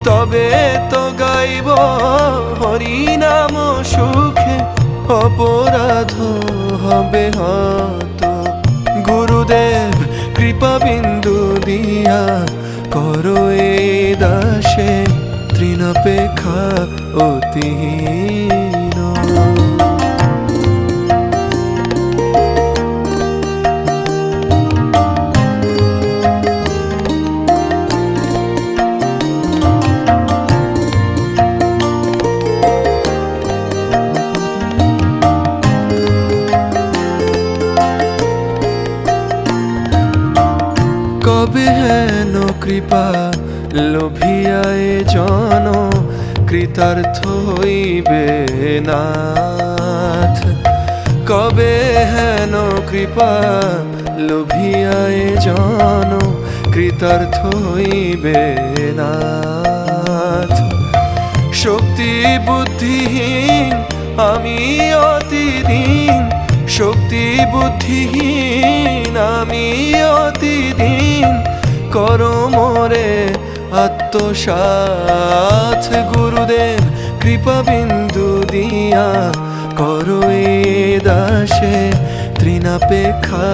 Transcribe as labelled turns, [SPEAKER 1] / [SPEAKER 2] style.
[SPEAKER 1] তবে তো গাইব হরিনাম সুখে, অপরাধ হবে হত। গুরুদেব কৃপা বিন্দু দিয়া করো এ দাসে তৃণাপেক্ষা অতিহীন। কবে হেন কৃপা লোভিয়ায় জন কৃতার্থ হইবে নাথ। কবে হেন কৃপা লোভিয়ায় জন কৃতার্থ হইবে নাথ। শক্তি বুদ্ধিহীন আমি অতিদিন, শক্তি বুদ্ধিহীন আমি অতিদিন, করো মোরে আত্মসাৎ। গুরুদেব কৃপা বিন্দু দিয়া করো এ দাসে তৃণাপেক্ষা